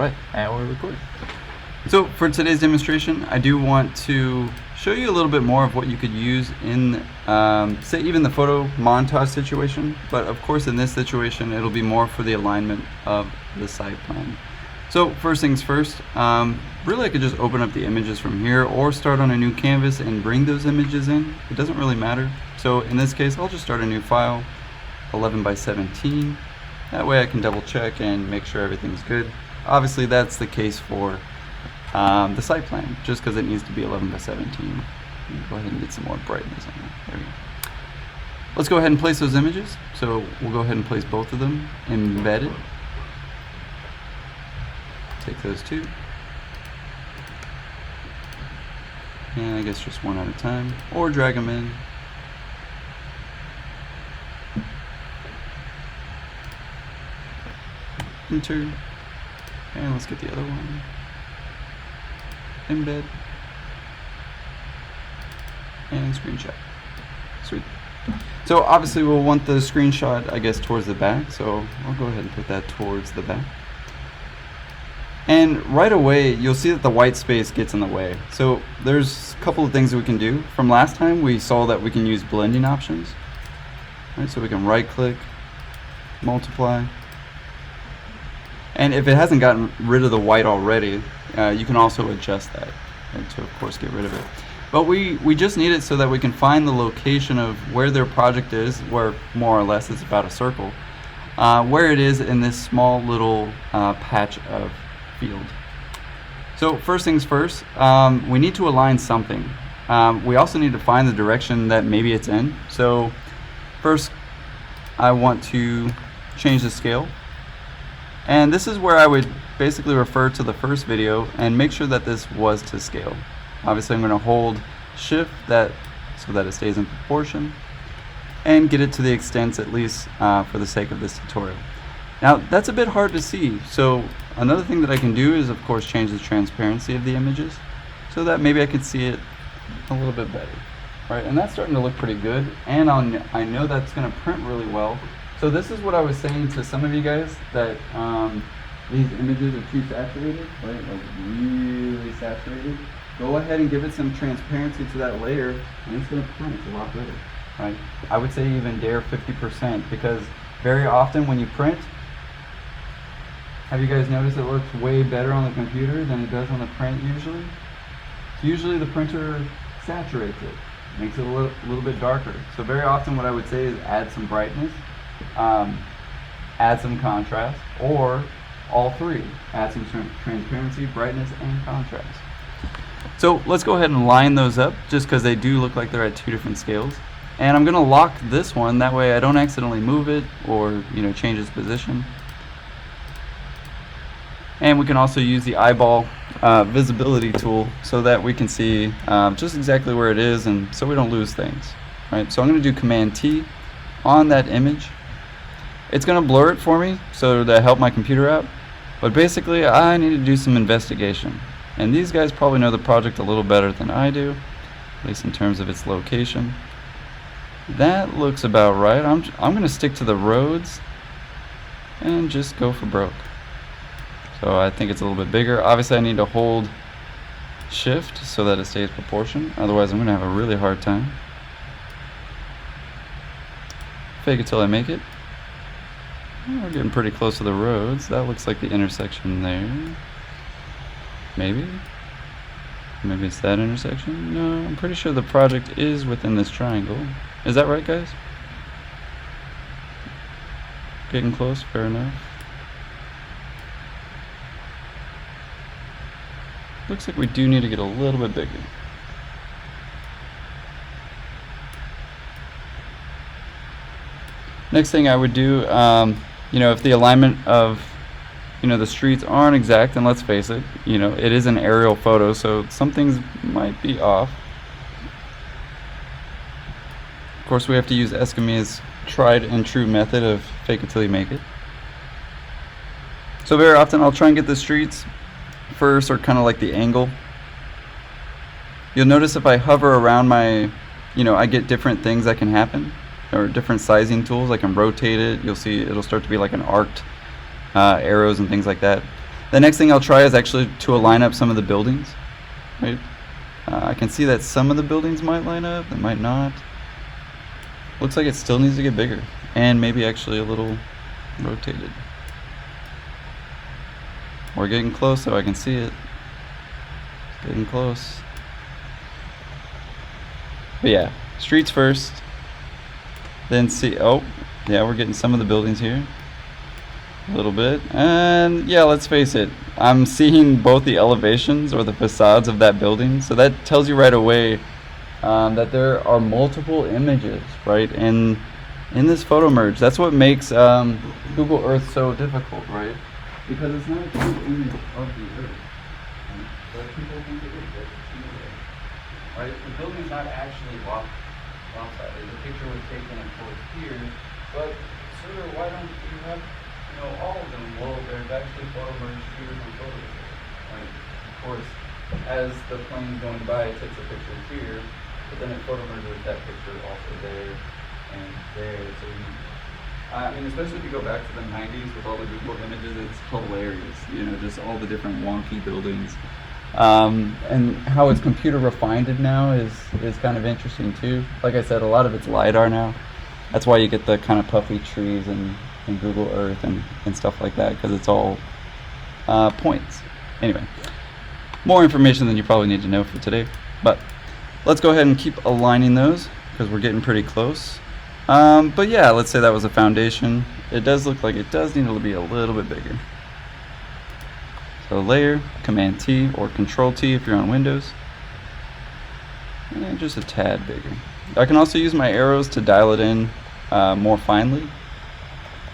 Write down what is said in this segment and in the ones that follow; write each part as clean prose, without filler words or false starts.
Alright, and we're recording. So for today's demonstration, I do want to show you a little bit more of what you could use in, say, even the photo montage situation. But of course, in this situation, it'll be more for the alignment of the site plan. So first things first, really I could just open up the images from here or start on a new canvas and bring those images in. It doesn't really matter. So in this case, I'll just start a new file, 11 by 17. That way I can double check and make sure everything's good. Obviously that's the case for the site plan, just because it needs to be 11 by 17. Go ahead and get some more brightness on that. There we go. Let's go ahead and place those images. So we'll go ahead and place both of them embedded. Take those two. And I guess just one at a time, or drag them in. Enter. And let's get the other one. Embed. And screenshot. Sweet. So obviously we'll want the screenshot, I guess, towards the back. So I'll go ahead and put that towards the back. And right away, you'll see that the white space gets in the way. So there's a couple of things that we can do. From last time, we saw that we can use blending options. Right, so we can right click, multiply. And if it hasn't gotten rid of the white already, you can also adjust that, and to of course get rid of it. But we just need it so that we can find the location of where their project is, where more or less it's about a circle, where it is in this small little patch of field. So first things first, we need to align something. We also need to find the direction that maybe it's in. So first I want to change the scale. And this is where I would basically refer to the first video and make sure that this was to scale. Obviously I'm going to hold shift so that it stays in proportion and get it to the extents, at least for the sake of this tutorial. Now that's a bit hard to see, so another thing that I can do is of course change the transparency of the images so that maybe I can see it a little bit better. Right, and that's starting to look pretty good, and I know that's going to print really well. So this is what I was saying to some of you guys, that these images are too saturated, right? Like really saturated. Go ahead and give it some transparency to that layer, and it's going to print a lot better, right? I would say even dare 50%, because very often when you print, have you guys noticed it looks way better on the computer than it does on the print usually? So usually the printer saturates it, makes it a little bit darker. So very often what I would say is add some brightness, add some contrast, or all three. Add some transparency, brightness, and contrast. So let's go ahead and line those up, just because they do look like they're at two different scales. And I'm going to lock this one, that way I don't accidentally move it or change its position. And we can also use the eyeball visibility tool so that we can see just exactly where it is, and so we don't lose things. Right? So I'm going to do Command T on that image. It's going to blur it for me so to help my computer out, but basically I need to do some investigation, and these guys probably know the project a little better than I do, at least in terms of its location. That looks about right. I'm going to stick to the roads and just go for broke. So I think it's a little bit bigger. Obviously I need to hold shift so that it stays proportion, otherwise I'm going to have a really hard time. Fake it till I make it. We're getting pretty close to the roads. That looks like the intersection there. Maybe it's that intersection. No, I'm pretty sure the project is within this triangle. Is that right, guys? Getting close, fair enough. Looks like we do need to get a little bit bigger. Next thing I would do, if the alignment of, the streets aren't exact, and let's face it, it is an aerial photo, so some things might be off. Of course, we have to use Escamille's tried and true method of fake it till you make it. So very often I'll try and get the streets first, or kind of like the angle. You'll notice if I hover around my, I get different things that can happen. or different sizing tools. I can rotate it. You'll see it'll start to be like an arced arrows and things like that. The next thing I'll try is actually to align up some of the buildings, right? I can see that some of the buildings might line up, they might not. Looks like it still needs to get bigger and maybe actually a little rotated. We're getting close, so I can see it. It's getting close. But yeah, streets first, then see. Oh, yeah, we're getting some of the buildings here. A little bit. And yeah, let's face it, I'm seeing both the elevations or the facades of that building. So that tells you right away that there are multiple images, right? And in this photo merge, that's what makes Google Earth so difficult, right? Because it's not a true image of the Earth. Right? But people think it is. Right? The building's not actually lopsided. The picture was taken, of course, here. But, sir, why don't you have all of them? Well, there's actually photo merge here and photos there. Right? Of course, as the plane's going by, it takes a picture here, but then it photo merges that picture also there and there. So I mean, especially if you go back to the 90s with all the Google images, it's hilarious. Just all the different wonky buildings. And how it's computer refined now is kind of interesting too. Like I said, a lot of it's LiDAR now. That's why you get the kind of puffy trees and Google Earth and stuff like that, because it's all points. Anyway, more information than you probably need to know for today, but let's go ahead and keep aligning those because we're getting pretty close. But yeah, let's say that was a foundation. It does look like it does need to be a little bit bigger. So layer, Command T or Control T if you're on Windows, and just a tad bigger. I can also use my arrows to dial it in more finely,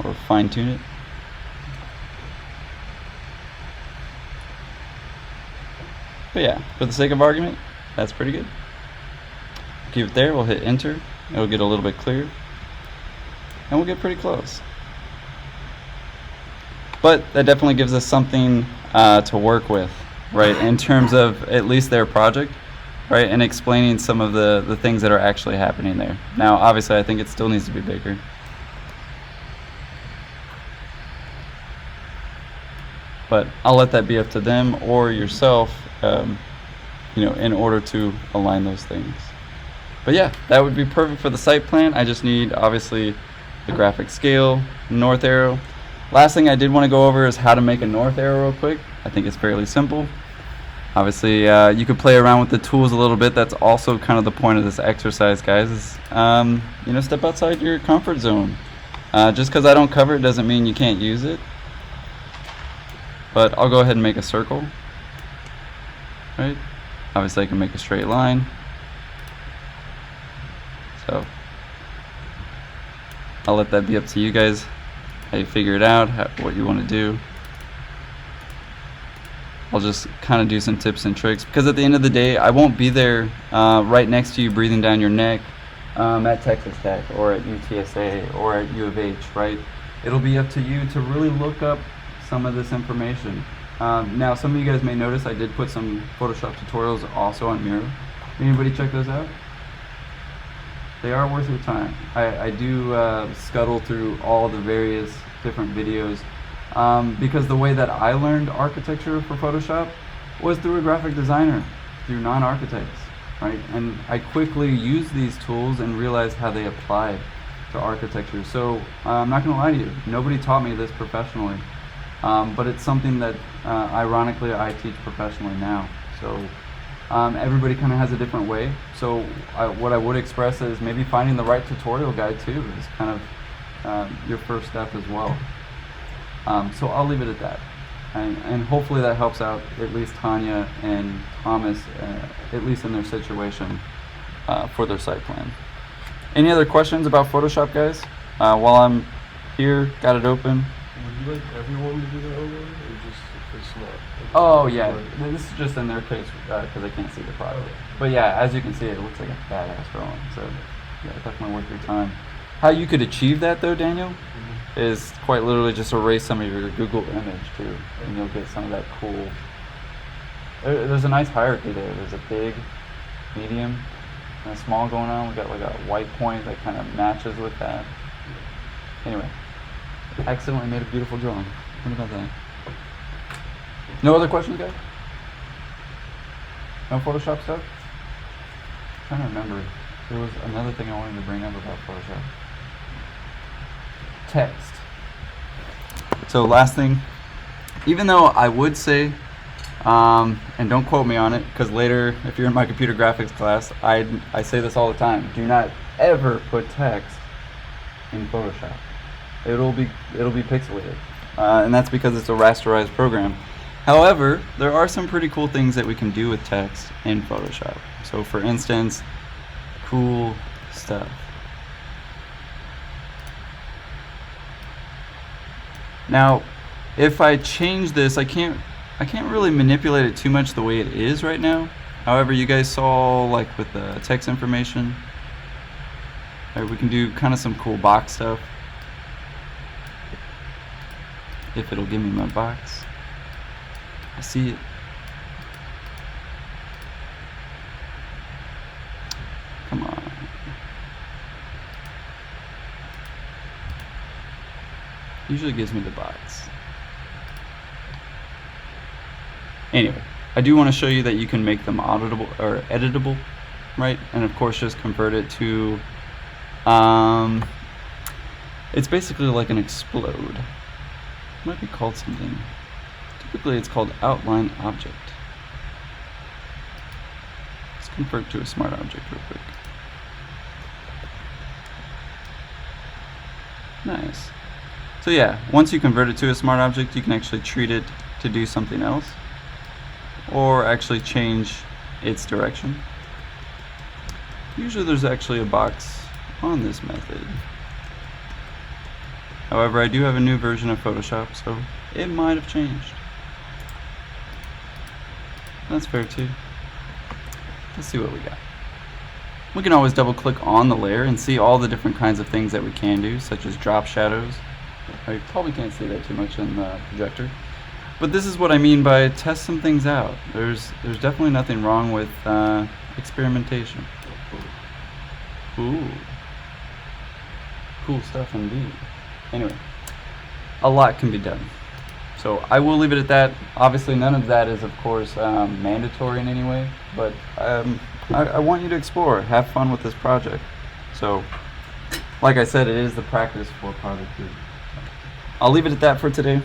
or fine tune it. But yeah, for the sake of argument, that's pretty good. Keep it there, we'll hit enter, it'll get a little bit clearer, and we'll get pretty close. But that definitely gives us something to work with, right, in terms of at least their project, right, and explaining some of the things that are actually happening there. Now, obviously, I think it still needs to be bigger. But I'll let that be up to them or yourself, in order to align those things. But yeah, that would be perfect for the site plan. I just need, obviously, the graphic scale, north arrow. Last thing I did want to go over is how to make a north arrow real quick. I think it's fairly simple. Obviously, you could play around with the tools a little bit. That's also kind of the point of this exercise, guys, is, step outside your comfort zone. Just because I don't cover it doesn't mean you can't use it. But I'll go ahead and make a circle, right? Obviously I can make a straight line. So I'll let that be up to you guys, how you figure it out, what you want to do. I'll just kind of do some tips and tricks, because at the end of the day, I won't be there right next to you breathing down your neck at Texas Tech or at UTSA or at U of H, right? It'll be up to you to really look up some of this information. Now, some of you guys may notice I did put some Photoshop tutorials also on Miro. Anybody check those out? They are worth your time. I do scuttle through all the various different videos because the way that I learned architecture for Photoshop was through a graphic designer, through non-architects, right? And I quickly used these tools and realized how they apply to architecture. So I'm not gonna lie to you, nobody taught me this professionally. But it's something that ironically I teach professionally now. So everybody kind of has a different way. So what I would express is maybe finding the right tutorial guide too is kind of your first step as well. So I'll leave it at that. And hopefully that helps out at least Tanya and Thomas, at least in their situation for their site plan. Any other questions about Photoshop, guys? While I'm here, got it open. Would you like everyone to do their own one, or just if it's not? Oh yeah, this is just in their case because I can't see the product. Okay. But yeah, as you can see, it looks like a badass drawing. So yeah, definitely worth your time. How you could achieve that though, Daniel, is quite literally just erase some of your Google image too, and you'll get some of that cool. There's a nice hierarchy there. There's a big, medium, and a small going on. We got like a white point that kind of matches with that. Anyway. Accidentally made a beautiful drawing. What about that? No other questions, guys? No Photoshop stuff? I'm trying to remember. There was another thing I wanted to bring up about Photoshop. Text. So last thing, even though I would say, and don't quote me on it, because later, if you're in my computer graphics class, I say this all the time. Do not ever put text in Photoshop. It'll be pixelated, and that's because it's a rasterized program. However, there are some pretty cool things that we can do with text in Photoshop. So for instance, cool stuff. Now, if I change this, I can't really manipulate it too much the way it is right now. However, you guys saw, like with the text information, we can do kind of some cool box stuff. If it'll give me my box. I see it. Come on. Usually gives me the box. Anyway, I do want to show you that you can make them auditable or editable, right? And of course just convert it to it's basically like an explode. It might be called something. Typically it's called outline object. Let's convert to a smart object real quick. Nice. So yeah, once you convert it to a smart object, you can actually treat it to do something else, or actually change its direction. Usually there's actually a box on this method. However, I do have a new version of Photoshop, so it might have changed. That's fair too. Let's see what we got. We can always double click on the layer and see all the different kinds of things that we can do, such as drop shadows. I probably can't see that too much in the projector. But this is what I mean by test some things out. There's definitely nothing wrong with experimentation. Ooh. Cool stuff indeed. Anyway, a lot can be done. So I will leave it at that. Obviously none of that is of course mandatory in any way, but I want you to explore, have fun with this project. So like I said, it is the practice for project 2. I'll leave it at that for today.